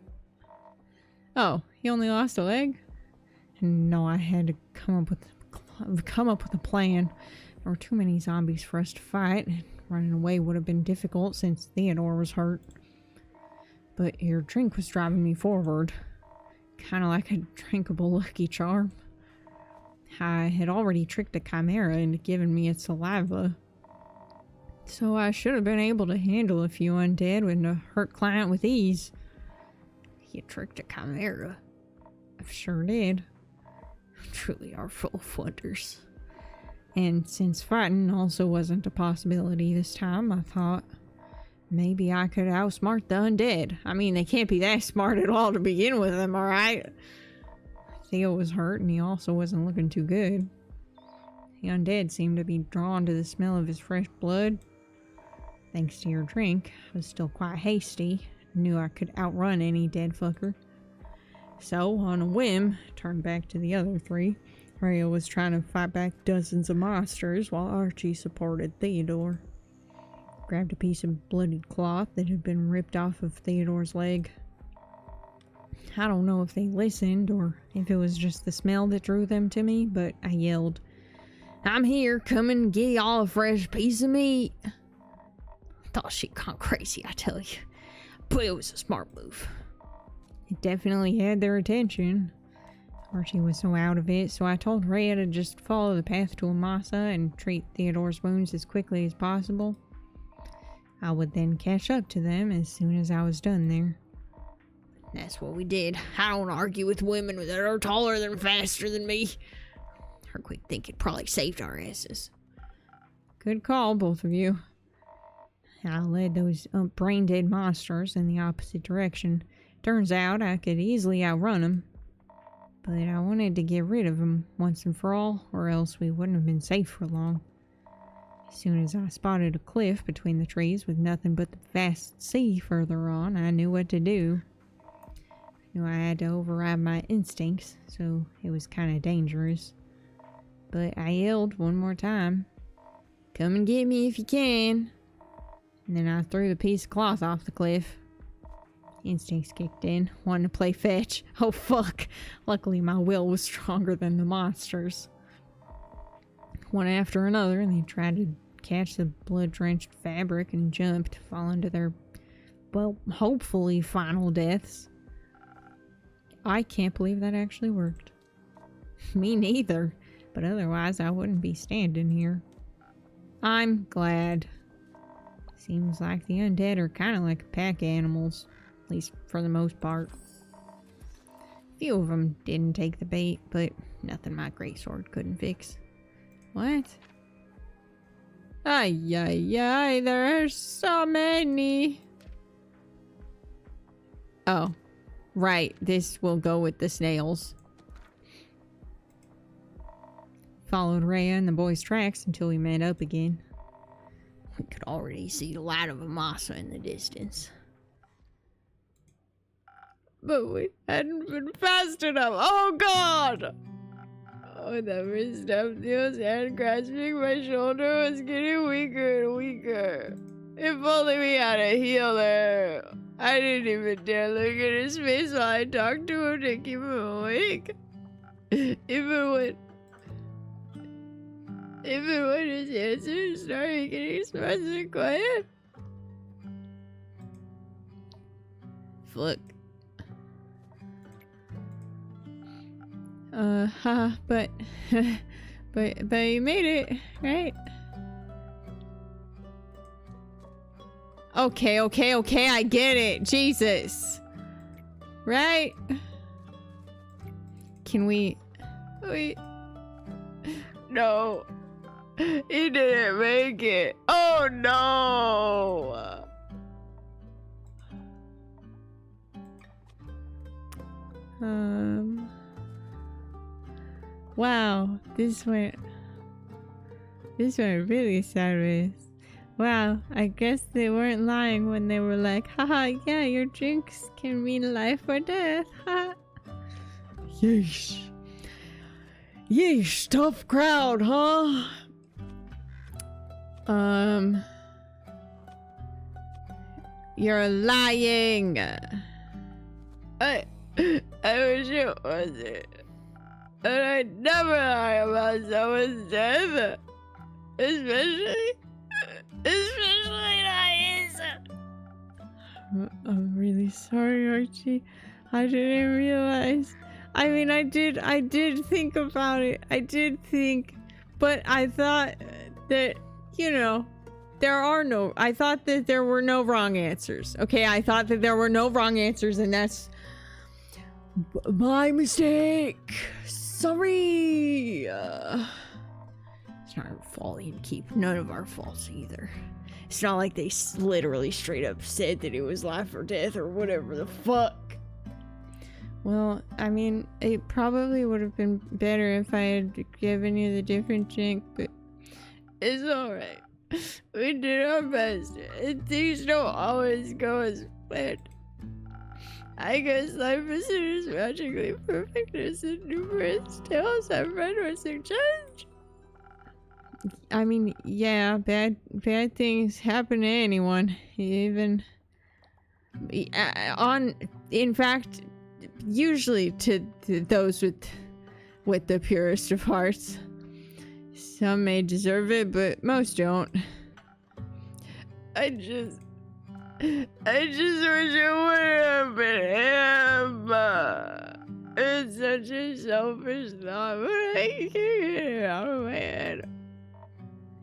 Oh, he only lost a leg? No, I had to come up with a plan. There were too many zombies for us to fight, and running away would have been difficult since Theodore was hurt. But your drink was driving me forward, kind of like a drinkable Lucky Charm. I had already tricked a chimera into giving me its saliva, so I should have been able to handle a few undead and a hurt client with ease. You tricked a chimera. I sure did. Truly are full of wonders. And since fighting also wasn't a possibility this time, I thought maybe I could outsmart the undead. I mean, they can't be that smart at all to begin with, am I right? Theo was hurt and he also wasn't looking too good. The undead seemed to be drawn to the smell of his fresh blood. Thanks to your drink, I was still quite hasty. Knew I could outrun any dead fucker. So, on a whim, turned back to the other three. Rhea was trying to fight back dozens of monsters while Archie supported Theodore. Grabbed a piece of bloodied cloth that had been ripped off of Theodore's leg. I don't know if they listened or if it was just the smell that drew them to me, but I yelled, "I'm here, come and get y'all a fresh piece of meat." Thought she'd gone crazy, I tell you. But it was a smart move. It definitely had their attention. Archie was so out of it, so I told Rhea to just follow the path to Amasa and treat Theodore's wounds as quickly as possible. I would then catch up to them as soon as I was done there. That's what we did. I don't argue with women that are taller than faster than me. Her quick thinking probably saved our asses. Good call, both of you. I led those brain-dead monsters in the opposite direction. Turns out I could easily outrun them. But I wanted to get rid of them once and for all, or else we wouldn't have been safe for long. As soon as I spotted a cliff between the trees with nothing but the vast sea further on, I knew what to do. I knew I had to override my instincts, so it was kind of dangerous. But I yelled one more time, "Come and get me if you can." And then I threw the piece of cloth off the cliff. Instincts kicked in, wanting to play fetch. Oh fuck! Luckily my will was stronger than the monsters. One after another, they tried to catch the blood-drenched fabric and jumped, falling to their, well, hopefully final deaths. I can't believe that actually worked. Me neither, but otherwise I wouldn't be standing here. I'm glad. Seems like the undead are kind of like pack animals, at least for the most part. A few of them didn't take the bait, but nothing my greatsword couldn't fix. What? Ay, ay, ay, there are so many. Oh, right, this will go with the snails. followed Rhea and the boys' tracks until we met up again. We could already see the light of a masa in the distance. But we hadn't been fast enough. Oh, God! Oh, that first step, Theo's hand grasping my shoulder was getting weaker and weaker. If only we had a healer. I didn't even dare look at his face while I talked to him to keep him awake. Even when his answers started getting sparse and quiet. Look. But you made it, right? Okay, I get it. Jesus. Right? Can we... No. He didn't make it. Oh, no. Wow, this went really sideways. Wow, I guess they weren't lying when they were like, haha, yeah, your drinks can mean life or death, haha. Yeesh. Yeesh, tough crowd, huh? You're lying. I wish it wasn't. And I'd never lie about someone's death. Especially not his. I'm really sorry, Archie. I didn't realize. I mean, I did think about it. But I thought that, I thought that there were no wrong answers. Okay, I thought that there were no wrong answers, and that's my mistake. Sorry. It's not our fault, Innkeep. None of our faults either. It's not like they literally straight up said that it was life or death or whatever the fuck. Well, I mean, it probably would have been better if I had given you the different drink, but it's alright. We did our best, and things don't always go as planned. I guess life isn't as magically perfect as the numerous tales I've read or suggest. I mean, yeah, bad things happen to anyone, even in fact, usually to those with the purest of hearts. Some may deserve it, but most don't. I just wish it wouldn't have been him. It's such a selfish thought, but I can't get it out of my head.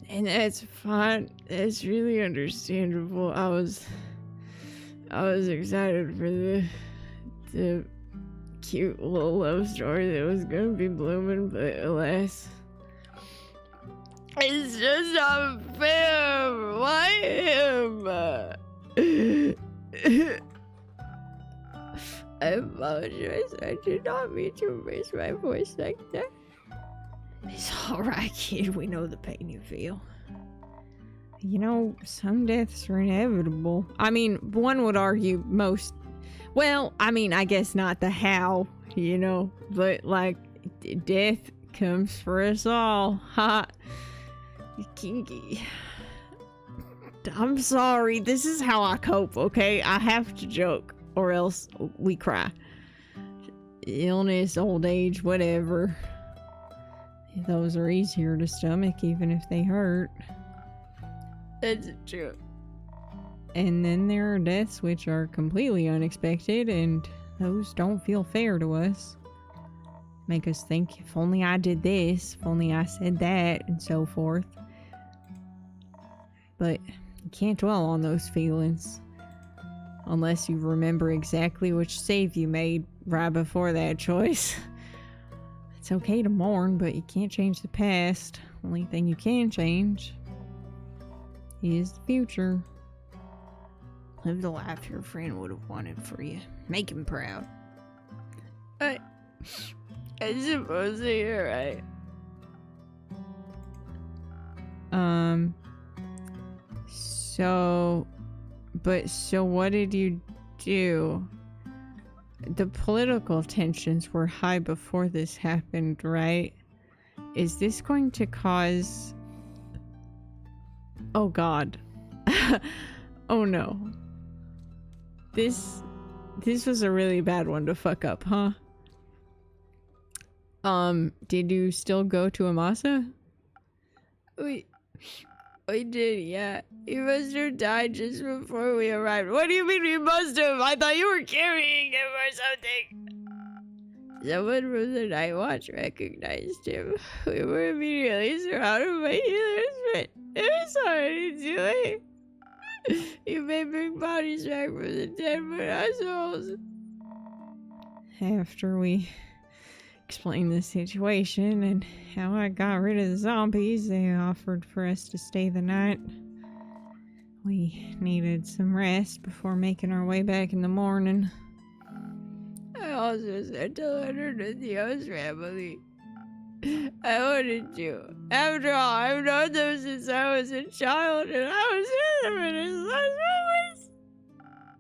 And that's fine. That's really understandable. I was excited for the cute little love story that was gonna be blooming, but alas, it's just not fair. Why him? I apologize. I did not mean to raise my voice like that. It's alright, kid. We know the pain you feel. Some deaths are inevitable. I mean, one would argue most... Well, I mean, I guess not the how, but, like, death comes for us all. Ha! Kinky. I'm sorry. This is how I cope, okay? I have to joke, or else we cry. Illness, old age, whatever. Those are easier to stomach, even if they hurt. That's true. And then there are deaths which are completely unexpected, and those don't feel fair to us. Make us think, if only I did this, if only I said that, and so forth. But you can't dwell on those feelings unless you remember exactly which save you made right before that choice. It's okay to mourn, but you can't change the past. Only thing you can change is the future. Live the life your friend would have wanted for you. Make him proud. I suppose that you're right. So what did you do? The political tensions were high before this happened, right? Is this going to cause... Oh god. Oh no. This was a really bad one to fuck up, huh? Did you still go to Amasa? We did, yeah. He must have died just before we arrived. What do you mean we must have? I thought you were carrying him or something. Someone from the night watch recognized him. We were immediately surrounded by healers, but it was already too late. You may bring bodies back from the dead, but our souls. After we explained the situation and how I got rid of the zombies, they offered for us to stay the night. We needed some rest before making our way back in the morning. I also sent a letter to Theo's family. I wanted to. After all, I've known them since I was a child, and I was with them in his last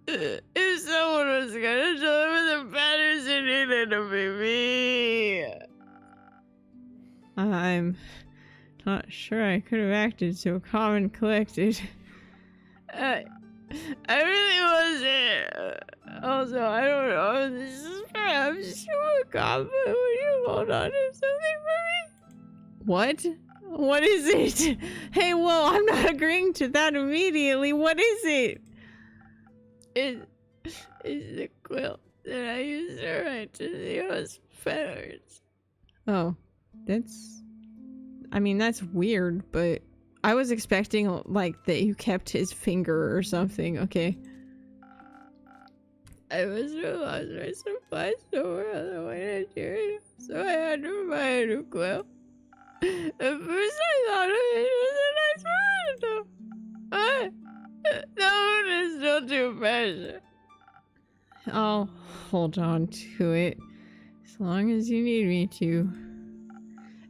moments. If someone was gonna deliver the batters, it needed to be me. I'm not sure I could have acted so calm and collected. I really wasn't. Also, I don't know if this is perhaps too common. Would you hold on to something for me? What? What is it? Hey, whoa, I'm not agreeing to that immediately. What is it? It's the quilt that I used to write to Theo's feathers. Oh, that's weird, but I was expecting, like, that you kept his finger or something. Okay. I must have lost my supplies somewhere on the way to Tyrion, so I had to buy a new quilt. At first I thought it was a nice one, but that one is still too precious. I'll hold on to it as long as you need me to.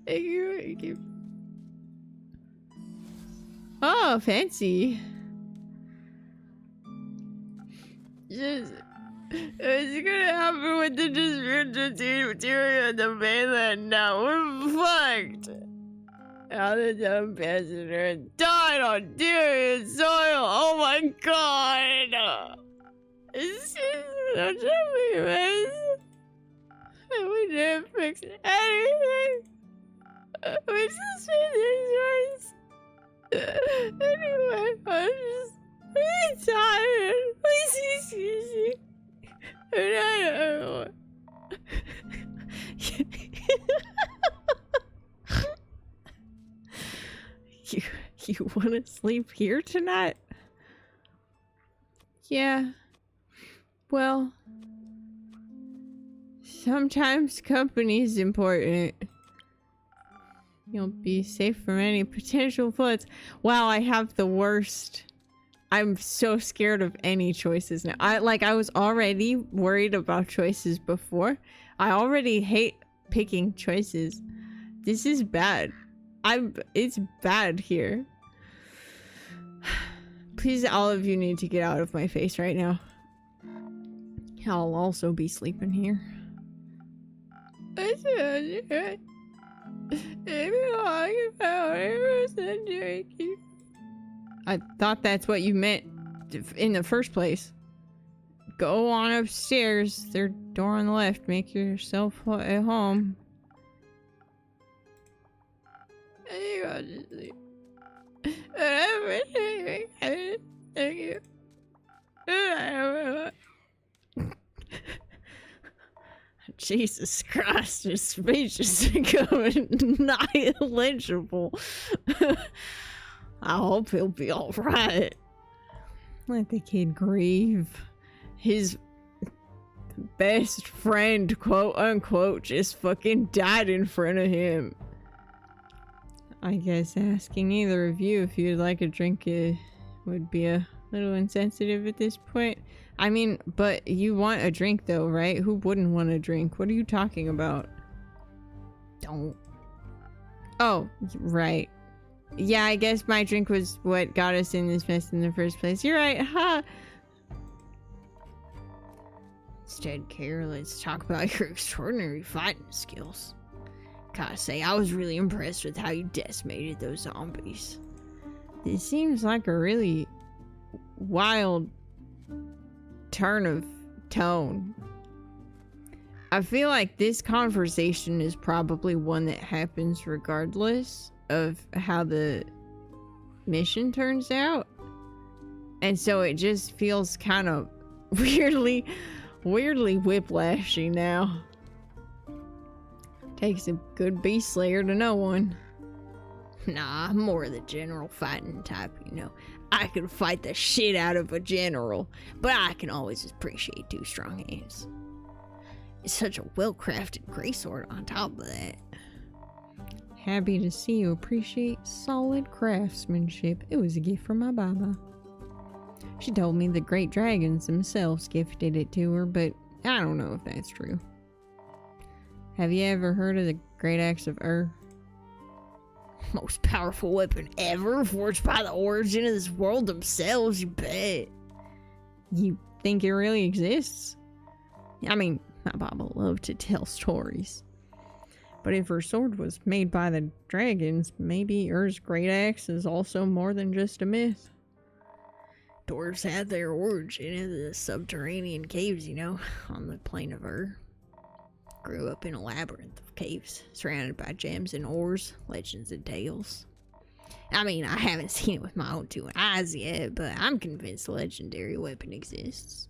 Thank you. Oh, fancy. Just, it's gonna happen with the dispute between Tyrion and the mainland now. We're fucked. Now the dumb ambassador died on Tyrion soil. Oh my god. It's just such a big mess. And we didn't fix anything. We just made things worse. Anyway, I'm just really tired. Please excuse me. And I don't know. You want to sleep here tonight? Yeah. Well, sometimes company's important. You'll be safe from any potential floods. Wow, I have the worst. I'm so scared of any choices now. I was already worried about choices before. I already hate picking choices. This is bad. It's bad here. Please, all of you need to get out of my face right now. I'll also be sleeping here. I thought that's what you meant in the first place. Go on upstairs. There's a door on the left. Make yourself at home. I think I'll just sleep. Thank you. Jesus Christ, his speech is becoming not illegible. I hope he'll be alright. Let the kid grieve. His best friend, quote unquote, just fucking died in front of him. I guess asking either of you if you'd like a drink would be a little insensitive at this point. I mean, but you want a drink though, right? Who wouldn't want a drink? What are you talking about? Don't. Oh, right. Yeah, I guess my drink was what got us in this mess in the first place. You're right, ha! Instead, Kara, let's talk about your extraordinary fighting skills. Gotta say, I was really impressed with how you decimated those zombies. This seems like a really wild turn of tone. I feel like this conversation is probably one that happens regardless of how the mission turns out. And so it just feels kind of weirdly whiplashy now. Takes a good beast slayer to know one. Nah, I'm more the general fighting type, you know. I can fight the shit out of a general, but I can always appreciate 2 strong hands. It's such a well-crafted greatsword on top of that. Happy to see you appreciate solid craftsmanship. It was a gift from my baba. She told me the great dragons themselves gifted it to her, but I don't know if that's true. Have you ever heard of the Great Axe of Most powerful weapon ever, forged by the origin of this world themselves, you bet. You think it really exists? I mean, my baba loved to tell stories. But if her sword was made by the dragons, maybe Ur's great axe is also more than just a myth. Dwarves had their origin in the subterranean caves, you know, on the plane of Ur. Grew up in a labyrinth of caves, surrounded by gems and ores, legends and tales. I mean, I haven't seen it with my own 2 eyes yet, but I'm convinced a legendary weapon exists.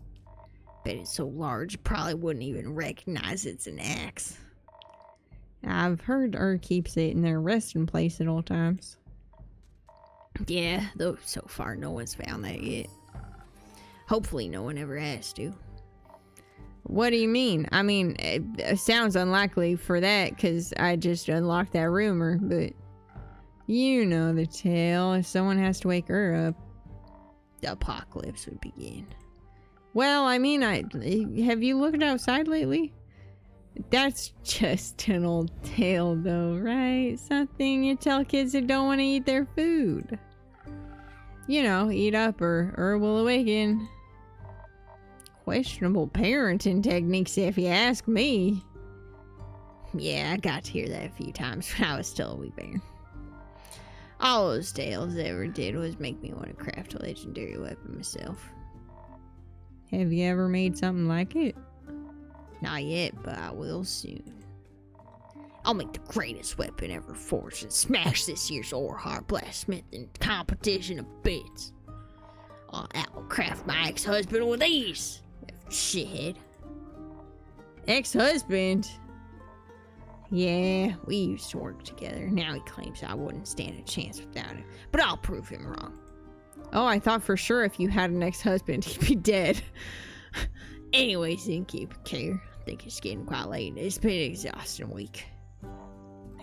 Bet it's so large you probably wouldn't even recognize it's an axe. I've heard Ur keeps it in their resting place at all times. Yeah, though so far no one's found that yet. Hopefully no one ever has to. What do you mean? I mean, it sounds unlikely for that because I just unlocked that rumor, but you know the tale. If someone has to wake her up, The apocalypse would begin. well, I mean, have you looked outside lately? That's just an old tale though, right? Something you tell kids that don't want to eat their food. You know, eat up or will awaken. Questionable parenting techniques if you ask me. Yeah, I got to hear that a few times when I was still a wee bear. All those tales ever did was make me want to craft a legendary weapon myself. Have you ever made something like it? Not yet, but I will soon. I'll make the greatest weapon ever forged and smash this year's Orhar blacksmithing competition to bits. I'll outcraft my ex-husband with ease. Shithead. Ex-husband? Yeah, we used to work together. Now he claims I wouldn't stand a chance without him. But I'll prove him wrong. Oh, I thought for sure if you had an ex-husband, he'd be dead. Anyways, innkeeper care. I think it's getting quite late. It's been an exhausting week.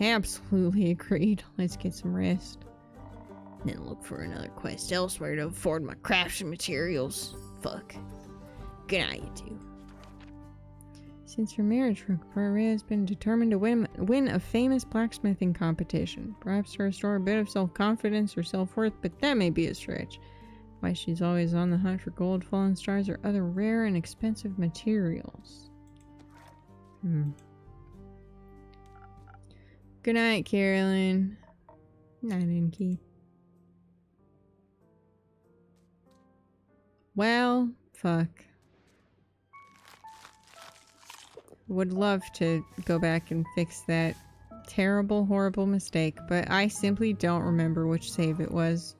Absolutely agreed. Let's get some rest. Then look for another quest elsewhere to afford my crafting materials. Fuck. Good night, you two. Since her marriage broke apart, Rhea has been determined to win a famous blacksmithing competition. Perhaps to restore a bit of self-confidence or self-worth, but that may be a stretch. Why she's always on the hunt for gold, fallen stars, or other rare and expensive materials. Good night, Carolyn. Night, Inky. Well, fuck. Would love to go back and fix that terrible, horrible mistake, but I simply don't remember which save it was.